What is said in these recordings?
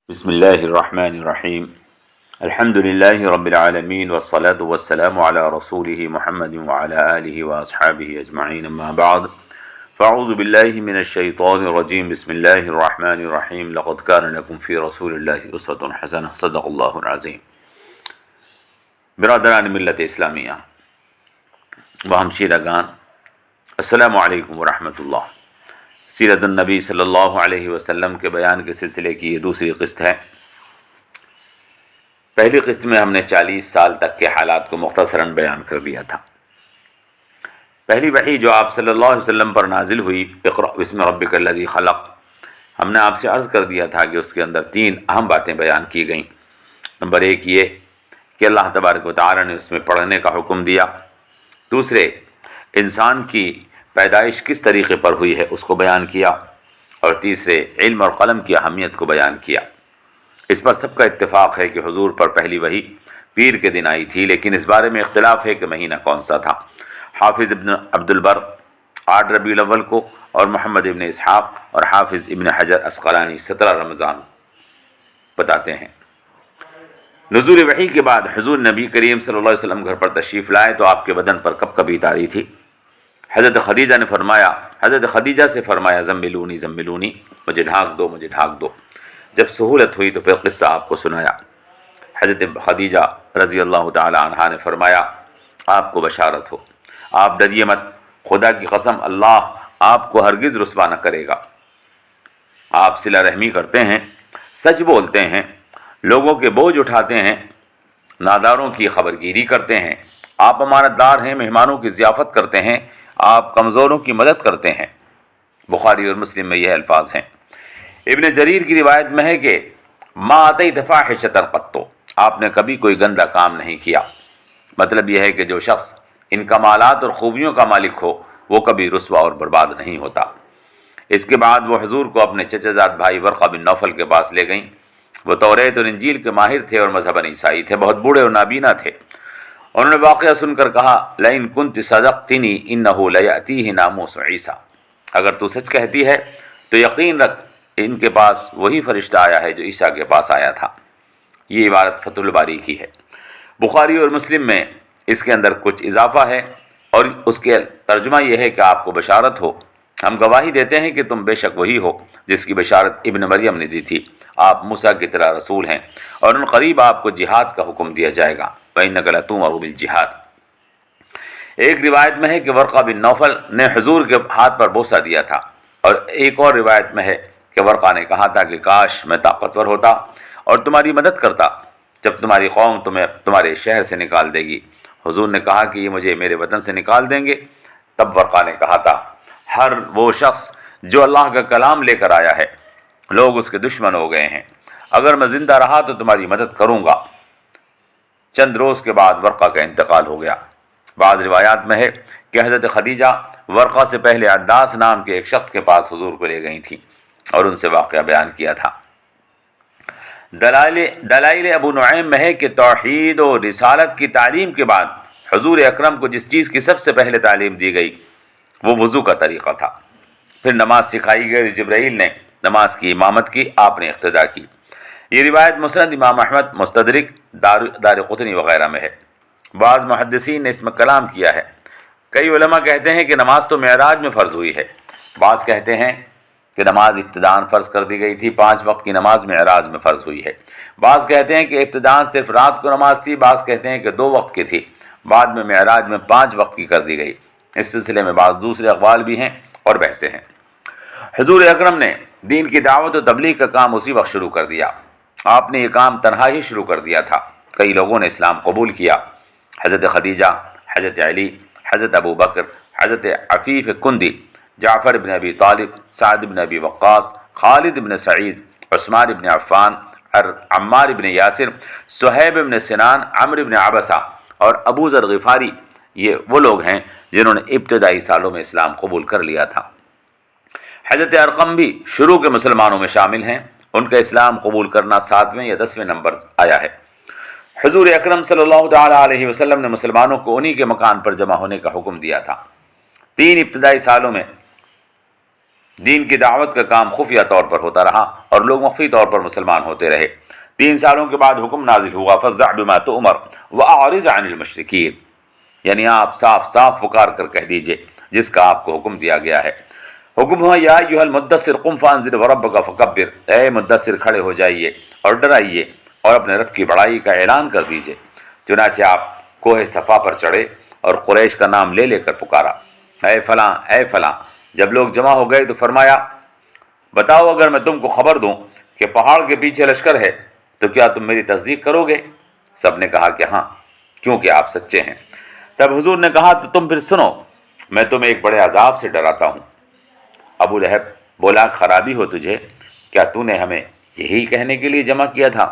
بسم اللہ الرحمن الرحیم الحمد للہ رب العالمین والصلاة والسلام علی رسولہ محمد وعلی آلہ واصحابہ اجمعین اما بعد فاعوذ باللہ من الشیطان الرجیم بسم اللہ الرحمن الرحیم لقد کان لکم فی رسول اللہ اسوۃ حسنہ صدق اللہ العظیم۔ برادران ملت اسلامیہ و ہمشیرگان، السلام علیکم ورحمۃ اللہ۔ سیرت النبی صلی اللہ علیہ وسلم کے بیان کے سلسلے کی یہ دوسری قسط ہے۔ پہلی قسط میں ہم نے 40 سال تک کے حالات کو مختصراً بیان کر دیا تھا۔ پہلی وحی جو آپ صلی اللہ علیہ وسلم پر نازل ہوئی، اقرأ بسم ربک الذی خلق، ہم نے آپ سے عرض کر دیا تھا کہ اس کے اندر 3 اہم باتیں بیان کی گئیں۔ نمبر 1 یہ کہ اللہ تبارک و تعالی نے اس میں پڑھنے کا حکم دیا۔ دوسرے، انسان کی پیدائش کس طریقے پر ہوئی ہے اس کو بیان کیا، اور تیسرے، علم اور قلم کی اہمیت کو بیان کیا۔ اس پر سب کا اتفاق ہے کہ حضور پر پہلی وحی پیر کے دن آئی تھی، لیکن اس بارے میں اختلاف ہے کہ مہینہ کون سا تھا۔ حافظ ابن عبد البر 8 ربیع الاول کو، اور محمد ابن اسحاق اور حافظ ابن حجر عسقلانی 17 رمضان بتاتے ہیں۔ نزول وحی کے بعد حضور نبی کریم صلی اللہ علیہ وسلم گھر پر تشریف لائے تو آپ کے بدن پر کب کبھی تاری تھی۔ حضرت خدیجہ سے فرمایا زملونی زملونی، مجھے ڈھانک دو مجھے ڈھانک دو۔ جب سہولت ہوئی تو پھر قصہ آپ کو سنایا۔ حضرت خدیجہ رضی اللہ تعالی عنہا نے فرمایا آپ کو بشارت ہو، آپ ڈریے مت، خدا کی قسم اللہ آپ کو ہرگز رسوا نہ کرے گا۔ آپ صلہ رحمی کرتے ہیں، سچ بولتے ہیں، لوگوں کے بوجھ اٹھاتے ہیں، ناداروں کی خبرگیری کرتے ہیں، آپ امانت دار ہیں، مہمانوں کی ضیافت کرتے ہیں، آپ کمزوروں کی مدد کرتے ہیں۔ بخاری اور مسلم میں یہ الفاظ ہیں۔ ابن جریر کی روایت میں ہے کہ ما اتیت فاحشۃ قط، آپ نے کبھی کوئی گندا کام نہیں کیا۔ مطلب یہ ہے کہ جو شخص ان کمالات اور خوبیوں کا مالک ہو وہ کبھی رسوا اور برباد نہیں ہوتا۔ اس کے بعد وہ حضور کو اپنے چچا زاد بھائی ورقہ بن نوفل کے پاس لے گئیں۔ وہ توریت اور انجیل کے ماہر تھے اور مذہباً عیسائی تھے، بہت بوڑھے اور نابینا تھے۔ انہوں نے واقعہ سن کر کہا لئن کنت صدقتنی انہ لیأتیہ ناموس عیسیٰ، اگر تو سچ کہتی ہے تو یقین رکھ ان کے پاس وہی فرشتہ آیا ہے جو عیسیٰ کے پاس آیا تھا۔ یہ عبارت فتح الباری کی ہے۔ بخاری اور مسلم میں اس کے اندر کچھ اضافہ ہے، اور اس کے ترجمہ یہ ہے کہ آپ کو بشارت ہو، ہم گواہی دیتے ہیں کہ تم بے شک وہی ہو جس کی بشارت ابن مریم نے دی تھی۔ آپ موسیٰ کی طرح رسول ہیں، اور ان قریب آپ کو جہاد کا حکم دیا جائے گا۔ وَإِنَّكَ لَتُؤْمَرُ بِالْجِهَادِ۔ ایک روایت میں ہے کہ ورقہ بن نوفل نے حضور کے ہاتھ پر بوسہ دیا تھا، اور ایک اور روایت میں ہے کہ ورقہ نے کہا تھا کہ کاش میں طاقتور ہوتا اور تمہاری مدد کرتا جب تمہاری قوم تمہیں تمہارے شہر سے نکال دے گی۔ حضور نے کہا کہ یہ مجھے میرے وطن سے نکال دیں گے۔ تب ورقہ نے کہا تھا ہر وہ شخص جو اللہ کا کلام لے کر آیا ہے لوگ اس کے دشمن ہو گئے ہیں، اگر میں زندہ رہا تو تمہاری مدد کروں گا۔ چند روز کے بعد ورقہ کا انتقال ہو گیا۔ بعض روایات میں ہے کہ حضرت خدیجہ ورقہ سے پہلے عداس نام کے ایک شخص کے پاس حضور کو لے گئی تھیں اور ان سے واقعہ بیان کیا تھا۔ دلائل ابو نعیم میں ہے کہ توحید و رسالت کی تعلیم کے بعد حضور اکرم کو جس چیز کی سب سے پہلے تعلیم دی گئی وہ وضو کا طریقہ تھا۔ پھر نماز سکھائی گئی، جبرائیل نے نماز کی امامت کی، آپ نے اقتدا کی۔ یہ روایت مسند امام احمد، مستدرک، دارقطنی وغیرہ میں ہے۔ بعض محدثین نے اس میں کلام کیا ہے۔ کئی علماء کہتے ہیں کہ نماز تو معراج میں فرض ہوئی ہے، بعض کہتے ہیں کہ نماز ابتداءً فرض کر دی گئی تھی، 5 وقت کی نماز معراج میں فرض ہوئی ہے۔ بعض کہتے ہیں کہ ابتداءً صرف رات کو نماز تھی، بعض کہتے ہیں کہ 2 وقت کی تھی، بعد میں معراج میں 5 وقت کی کر دی گئی۔ اس سلسلے میں بعض دوسرے اقوال بھی ہیں اور بحثیں ہیں۔ حضور اکرم نے دین کی دعوت و تبلیغ کا کام اسی وقت شروع کر دیا۔ آپ نے یہ کام تنہا ہی شروع کر دیا تھا۔ کئی لوگوں نے اسلام قبول کیا، حضرت خدیجہ، حضرت علی، حضرت ابو بکر، حضرت عفیف کندی، جعفر بن ابی طالب، سعد بن ابی وقاص، خالد بن سعید، عثمان بن عفان، عمار بن یاسر، صہیب بن سنان، عمرو بن عبسہ اور ابو ذر غفاری، یہ وہ لوگ ہیں جنہوں نے ابتدائی سالوں میں اسلام قبول کر لیا تھا۔ حضرت ارقم بھی شروع کے مسلمانوں میں شامل ہیں، ان کا اسلام قبول کرنا 7ویں یا 10ویں نمبر آیا ہے۔ حضور اکرم صلی اللہ تعالی علیہ وسلم نے مسلمانوں کو انہی کے مکان پر جمع ہونے کا حکم دیا تھا۔ 3 ابتدائی سالوں میں دین کی دعوت کا کام خفیہ طور پر ہوتا رہا اور لوگ مخفی طور پر مسلمان ہوتے رہے۔ 3 سالوں کے بعد حکم نازل ہوا فَاصْدَعْ بِمَا تُؤْمَرُ وَأَعْرِضْ عَنِ الْمُشْرِكِينَ، یعنی آپ صاف صاف پکار کر کہہ دیجئے جس کا آپ کو حکم دیا گیا ہے۔ حکم ہوا یا ایھا المدثر قم فانذر وربک فکبر، اے مدثر کھڑے ہو جائیے اور ڈرائیے اور اپنے رب کی بڑائی کا اعلان کر دیجئے۔ چنانچہ آپ کوہ صفا پر چڑھے اور قریش کا نام لے لے کر پکارا، اے فلاں اے فلاں۔ جب لوگ جمع ہو گئے تو فرمایا بتاؤ اگر میں تم کو خبر دوں کہ پہاڑ کے پیچھے لشکر ہے تو کیا تم میری تصدیق کرو گے؟ سب نے کہا کہ ہاں، کیونکہ آپ سچے ہیں۔ تب حضور نے کہا تو تم پھر سنو، میں تمہیں ایک بڑے عذاب سے ڈراتا ہوں۔ ابو لہب بولا خرابی ہو تجھے، کیا تو نے ہمیں یہی کہنے کے لیے جمع کیا تھا؟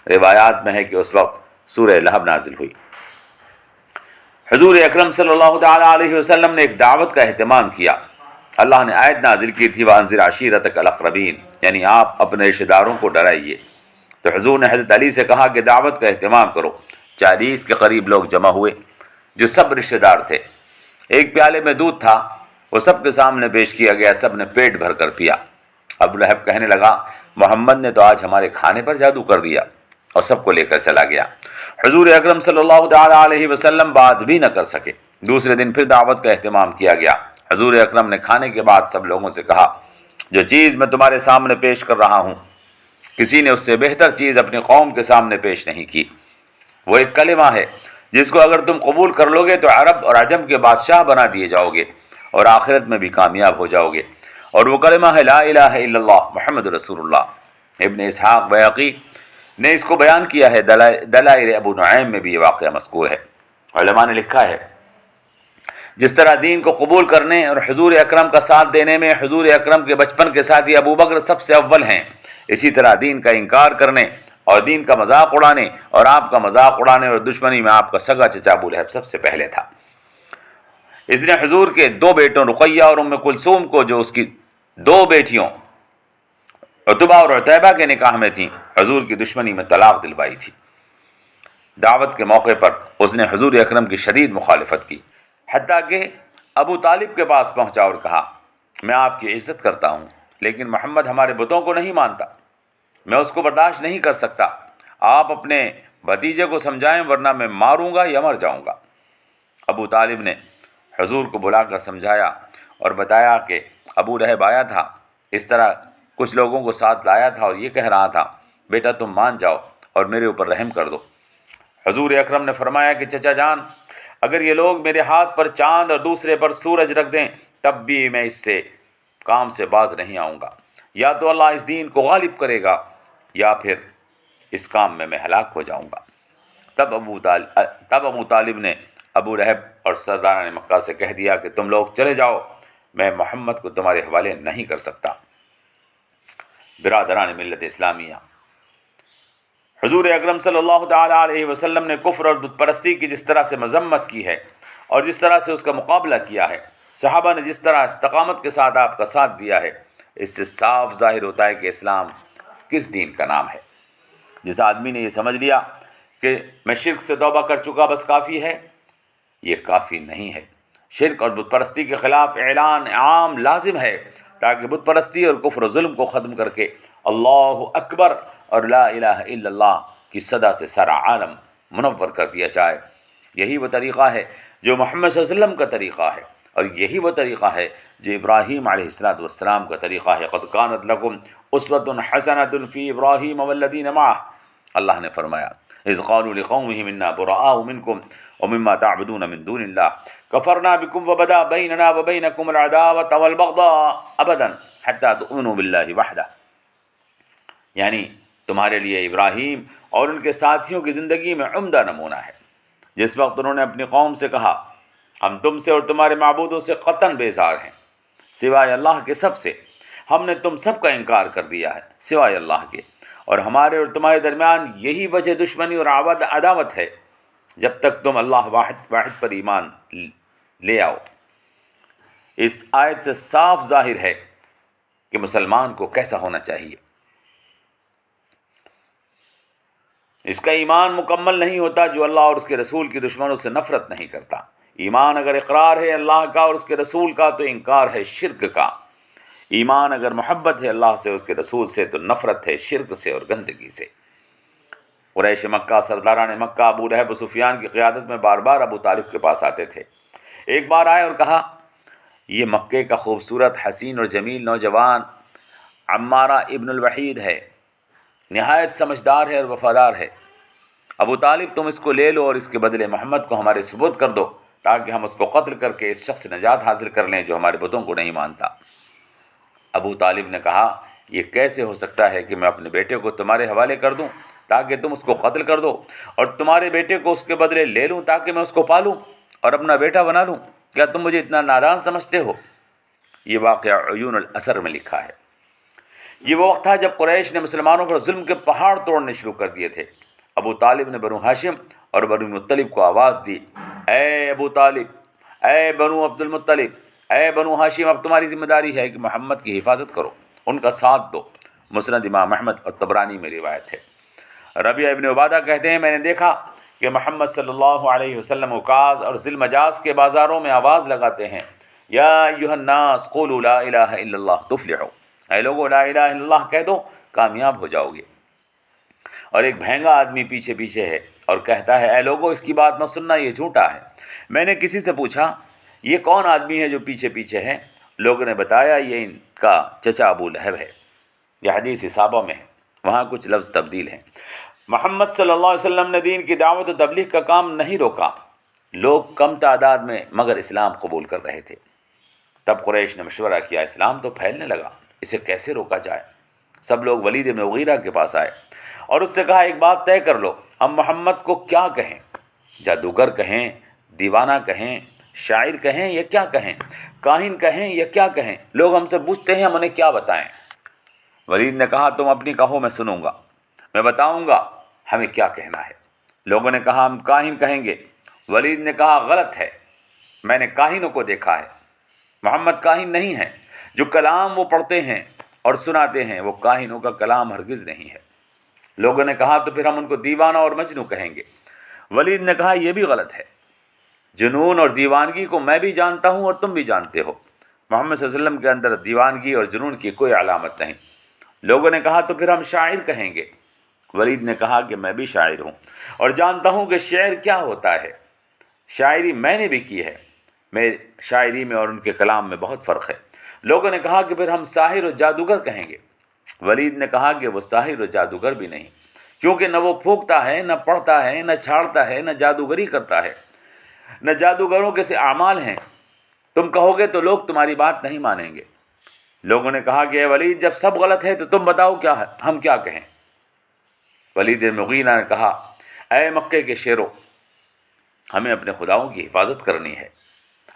روایات میں ہے کہ اس وقت سورہ لہب نازل ہوئی۔ حضور اکرم صلی اللہ تعالیٰ علیہ وسلم نے ایک دعوت کا اہتمام کیا۔ اللہ نے آیت نازل کی تھی وَأَنذِرْ عَشِيرَتَكَ الْأَقْرَبِينَ، یعنی آپ اپنے رشتہ داروں کو ڈرائیے۔ تو حضور نے حضرت علی سے کہا کہ دعوت کا اہتمام کرو۔ 40 کے قریب لوگ جمع ہوئے جو سب رشتہ دار تھے۔ ایک پیالے میں دودھ تھا، وہ سب کے سامنے پیش کیا گیا، سب نے پیٹ بھر کر پیا۔ ابو لہب کہنے لگا محمد نے تو آج ہمارے کھانے پر جادو کر دیا، اور سب کو لے کر چلا گیا۔ حضور اکرم صلی اللہ تعالیٰ علیہ وسلم بات بھی نہ کر سکے۔ دوسرے دن پھر دعوت کا اہتمام کیا گیا۔ حضور اکرم نے کھانے کے بعد سب لوگوں سے کہا جو چیز میں تمہارے سامنے پیش کر رہا ہوں کسی نے اس سے بہتر چیز اپنی قوم کے سامنے پیش نہیں کی۔ وہ ایک کلمہ ہے جس کو اگر تم قبول کر لو گے تو عرب اور عجم کے بادشاہ بنا دیے جاؤ گے اور آخرت میں بھی کامیاب ہو جاؤ گے، اور وہ کلمہ ہے لا الہ الا اللہ محمد رسول اللہ۔ ابن اسحاق بیہقی نے اس کو بیان کیا ہے، دلائل ابو نعیم میں بھی یہ واقعہ مذکور ہے۔ علماء نے لکھا ہے جس طرح دین کو قبول کرنے اور حضور اکرم کا ساتھ دینے میں حضور اکرم کے بچپن کے ساتھی ابو بکر سب سے اول ہیں، اسی طرح دین کا انکار کرنے اور دین کا مذاق اڑانے اور آپ کا مذاق اڑانے اور دشمنی میں آپ کا سگا چچا ابو لہب سب سے پہلے تھا۔ اس نے حضور کے 2 بیٹوں رقیہ اور ام کلثوم کو جو اس کی 2 بیٹیوں عتبہ اور عتیبہ کے نکاح میں تھیں حضور کی دشمنی میں طلاق دلوائی تھی۔ دعوت کے موقع پر اس نے حضور اکرم کی شدید مخالفت کی، حتیٰ کہ ابو طالب کے پاس پہنچا اور کہا میں آپ کی عزت کرتا ہوں لیکن محمد ہمارے بتوں کو نہیں مانتا، میں اس کو برداشت نہیں کر سکتا، آپ اپنے بھتیجے کو سمجھائیں ورنہ میں ماروں گا یا مر جاؤں گا۔ ابو طالب نے حضور کو بلا کر سمجھایا اور بتایا کہ ابو لہب آیا تھا، اس طرح کچھ لوگوں کو ساتھ لایا تھا اور یہ کہہ رہا تھا بیٹا تم مان جاؤ اور میرے اوپر رحم کر دو۔ حضور اکرم نے فرمایا کہ چچا جان اگر یہ لوگ میرے ہاتھ پر چاند اور دوسرے پر سورج رکھ دیں تب بھی میں اس سے کام سے باز نہیں آؤں گا، یا تو اللہ اس دین کو غالب کرے گا یا پھر اس کام میں ہلاک ہو جاؤں گا۔ تب ابو طالب نے ابو لہب اور سرداران مکہ سے کہہ دیا کہ تم لوگ چلے جاؤ، میں محمد کو تمہارے حوالے نہیں کر سکتا۔ برادران ملت اسلامیہ، حضور اکرم صلی اللہ تعالیٰ علیہ وسلم نے کفر اور بت پرستی کی جس طرح سے مذمت کی ہے اور جس طرح سے اس کا مقابلہ کیا ہے، صحابہ نے جس طرح استقامت کے ساتھ آپ کا ساتھ دیا ہے، اس سے صاف ظاہر ہوتا ہے کہ اسلام کس دین کا نام ہے۔ جس آدمی نے یہ سمجھ لیا کہ میں شرک سے توبہ کر چکا بس کافی ہے، یہ کافی نہیں ہے۔ شرک اور بت پرستی کے خلاف اعلان عام لازم ہے تاکہ بت پرستی اور کفر و ظلم کو ختم کر کے اللہ اکبر اور لا الہ الا اللہ کی صدا سے سارا عالم منور کر دیا جائے۔ یہی وہ طریقہ ہے جو محمد صلی اللہ علیہ وسلم کا طریقہ ہے، اور یہی وہ طریقہ ہے جو ابراہیم علیہ السلام کا طریقہ ہے۔ قد کانت لکم اسوۃ حسنۃ فی ابراہیم والذین معہ، اللہ نے فرمایا اذ قالوا لقومهم انا براء منکم ومما تعبدون من دون اللہ کفرنا بکم وبدا بیننا وبینکم العداوۃ والبغضاء ابدا حتی تؤمنوا باللہ وحدہ، یعنی تمہارے لیے ابراہیم اور ان کے ساتھیوں کی زندگی میں عمدہ نمونہ ہے۔ جس وقت انہوں نے اپنی قوم سے کہا ہم تم سے اور تمہارے معبودوں سے قطعاً بیزار ہیں سوائے اللہ کے، سب سے ہم نے تم سب کا انکار کر دیا ہے سوائے اللہ کے، اور ہمارے اور تمہارے درمیان یہی وجہ دشمنی اور عداوت ہے جب تک تم اللہ واحد پر ایمان لے آؤ۔ اس آیت سے صاف ظاہر ہے کہ مسلمان کو کیسا ہونا چاہیے۔ اس کا ایمان مکمل نہیں ہوتا جو اللہ اور اس کے رسول کی دشمنوں سے نفرت نہیں کرتا۔ ایمان اگر اقرار ہے اللہ کا اور اس کے رسول کا تو انکار ہے شرک کا۔ ایمان اگر محبت ہے اللہ سے اس کے رسول سے تو نفرت ہے شرک سے اور گندگی سے۔ قریش مکہ سرداران مکہ ابو لہب و سفیان کی قیادت میں بار بار ابو طالب کے پاس آتے تھے۔ ایک بار آئے اور کہا یہ مکے کا خوبصورت حسین اور جمیل نوجوان عمارہ ابن الوحید ہے، نہایت سمجھدار ہے اور وفادار ہے۔ ابو طالب تم اس کو لے لو اور اس کے بدلے محمد کو ہمارے سپرد کر دو تاکہ ہم اس کو قتل کر کے اس شخص سے نجات حاصل کر لیں جو ہمارے بتوں کو نہیں مانتا۔ ابو طالب نے کہا یہ کیسے ہو سکتا ہے کہ میں اپنے بیٹے کو تمہارے حوالے کر دوں تاکہ تم اس کو قتل کر دو اور تمہارے بیٹے کو اس کے بدلے لے لوں تاکہ میں اس کو پالوں اور اپنا بیٹا بنا لوں؟ کیا تم مجھے اتنا نادان سمجھتے ہو؟ یہ واقعہ عیون الاثر میں لکھا ہے۔ یہ وہ وقت تھا جب قریش نے مسلمانوں پر ظلم کے پہاڑ توڑنے شروع کر دیے تھے۔ ابو طالب نے بنو ہاشم اور بنو مطلب کو آواز دی، اے ابو طالب، اے بنو عبد المطلب، اے بنو ہاشم، اب تمہاری ذمہ داری ہے کہ محمد کی حفاظت کرو، ان کا ساتھ دو۔ مسند امام احمد اور طبرانی میں روایت ہے۔ ربیعہ ابن عبادہ کہتے ہیں میں نے دیکھا کہ محمد صلی اللہ علیہ وسلم عکاظ اور ذی المجاز کے بازاروں میں آواز لگاتے ہیں، یا ایھا الناس قولوا لا الہ الا اللہ تفلحوا، اے لوگو لا الہ الا اللہ کہہ دو کامیاب ہو جاؤ گے۔ اور ایک بھینگا آدمی پیچھے پیچھے ہے اور کہتا ہے اے لوگو اس کی بات مت سننا، یہ جھوٹا ہے۔ میں نے کسی سے پوچھا یہ کون آدمی ہے جو پیچھے پیچھے ہے؟ لوگوں نے بتایا یہ ان کا چچا ابو لہب ہے۔ یہ حدیث صحابہ میں ہے، وہاں کچھ لفظ تبدیل ہیں۔ محمد صلی اللہ علیہ وسلم نے دین کی دعوت و تبلیغ کا کام نہیں روکا، لوگ کم تعداد میں مگر اسلام قبول کر رہے تھے۔ تب قریش نے مشورہ کیا اسلام تو پھیلنے لگا، اسے کیسے روکا جائے؟ سب لوگ ولید بن مغیرہ کے پاس آئے اور اس سے کہا ایک بات طے کر لو، ہم محمد کو کیا کہیں؟ جادوگر کہیں، دیوانہ کہیں، شاعر کہیں یا کیا کہیں؟ کاہن کہیں یا کیا کہیں؟ لوگ ہم سے پوچھتے ہیں ہم انہیں کیا بتائیں؟ ولید نے کہا تم اپنی کہو میں سنوں گا، میں بتاؤں گا ہمیں کیا کہنا ہے۔ لوگوں نے کہا ہم کاہن کہیں گے۔ ولید نے کہا غلط ہے، میں نے کاہنوں کو دیکھا ہے، محمد کاہن نہیں ہے، جو کلام وہ پڑھتے ہیں اور سناتے ہیں وہ کاہنوں کا کلام ہرگز نہیں ہے۔ لوگوں نے کہا تو پھر ہم ان کو دیوانہ اور مجنوں کہیں گے۔ ولید نے کہا یہ بھی غلط ہے، جنون اور دیوانگی کو میں بھی جانتا ہوں اور تم بھی جانتے ہو، محمد صلی اللہ علیہ وسلم کے اندر دیوانگی اور جنون کی کوئی علامت نہیں۔ لوگوں نے کہا تو پھر ہم شاعر کہیں گے۔ ولید نے کہا کہ میں بھی شاعر ہوں اور جانتا ہوں کہ شعر کیا ہوتا ہے، شاعری میں نے بھی کی ہے، میں شاعری میں اور ان کے کلام میں بہت فرق ہے۔ لوگوں نے کہا کہ پھر ہم ساحر و جادوگر کہیں گے۔ ولید نے کہا کہ وہ ساحر و جادوگر بھی نہیں، کیونکہ نہ وہ پھونکتا ہے، نہ پڑھتا ہے، نہ چھاڑتا ہے، نہ جادوگری کرتا ہے، نہ جادوگروں کے سے اعمال ہیں۔ تم کہو گے تو لوگ تمہاری بات نہیں مانیں گے۔ لوگوں نے کہا کہ اے ولید جب سب غلط ہے تو تم بتاؤ کیا ہے، ہم کیا کہیں؟ ولید بن مغیرہ نے کہا اے مکے کے شیرو، ہمیں اپنے خداؤں کی حفاظت کرنی ہے،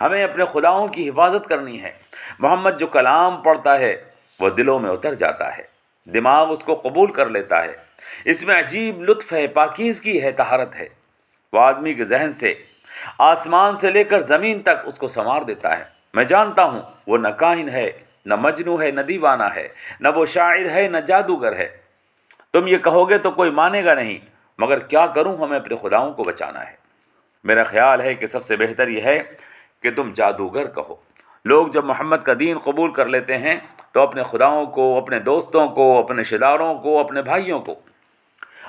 ہمیں اپنے خداؤں کی حفاظت کرنی ہے۔ محمد جو کلام پڑھتا ہے وہ دلوں میں اتر جاتا ہے، دماغ اس کو قبول کر لیتا ہے، اس میں عجیب لطف ہے، پاکیزگی ہے، طہارت ہے، وہ آدمی کے ذہن سے آسمان سے لے کر زمین تک اس کو سنوار دیتا ہے۔ میں جانتا ہوں وہ نہ کاہن ہے، نہ مجنوں ہے، نہ دیوانہ ہے، نہ وہ شاعر ہے، نہ جادوگر ہے۔ تم یہ کہو گے تو کوئی مانے گا نہیں، مگر کیا کروں، ہمیں اپنے خداؤں کو بچانا ہے۔ میرا خیال ہے کہ سب سے بہتر یہ ہے کہ تم جادوگر کہو۔ لوگ جب محمد کا دین قبول کر لیتے ہیں تو اپنے خداؤں کو، اپنے دوستوں کو، اپنے رشتہ داروں کو، اپنے بھائیوں کو،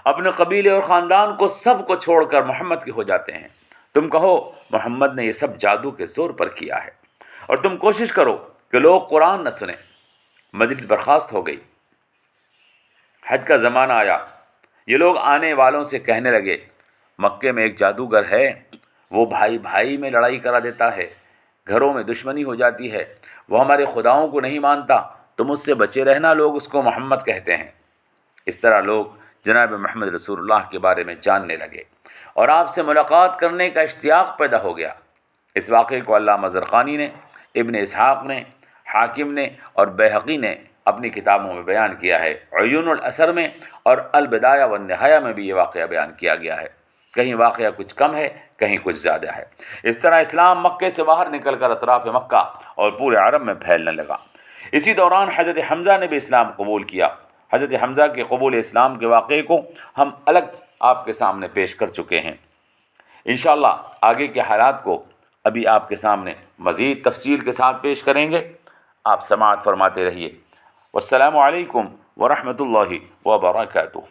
اپنے قبیلے اور خاندان کو، سب کو چھوڑ کر محمد کے ہو جاتے ہیں۔ تم کہو محمد نے یہ سب جادو کے زور پر کیا ہے، اور تم کوشش کرو کہ لوگ قرآن نہ سنیں۔ مجلس برخاست ہو گئی۔ حج کا زمانہ آیا، یہ لوگ آنے والوں سے کہنے لگے مکے میں ایک جادوگر ہے، وہ بھائی بھائی میں لڑائی کرا دیتا ہے، گھروں میں دشمنی ہو جاتی ہے، وہ ہمارے خداؤں کو نہیں مانتا، تم اس سے بچے رہنا، لوگ اس کو محمد کہتے ہیں۔ اس طرح لوگ جناب محمد رسول اللہ کے بارے میں جاننے لگے اور آپ سے ملاقات کرنے کا اشتیاق پیدا ہو گیا۔ اس واقعے کو علامہ زرقانی نے، ابن اسحاق نے، حاکم نے اور بیہقی نے اپنی کتابوں میں بیان کیا ہے۔ عیون الاثر میں اور البدایہ والنہایہ میں بھی یہ واقعہ بیان کیا گیا ہے، کہیں واقعہ کچھ کم ہے، کہیں کچھ زیادہ ہے۔ اس طرح اسلام مکے سے باہر نکل کر اطراف مکہ اور پورے عرب میں پھیلنے لگا۔ اسی دوران حضرت حمزہ نے بھی اسلام قبول کیا۔ حضرت حمزہ کے قبول اسلام کے واقعے کو ہم الگ آپ کے سامنے پیش کر چکے ہیں۔ انشاءاللہ آگے کے حالات کو ابھی آپ کے سامنے مزید تفصیل کے ساتھ پیش کریں گے۔ آپ سماعت فرماتے رہیے۔ والسلام علیکم ورحمۃ اللہ وبرکاتہ۔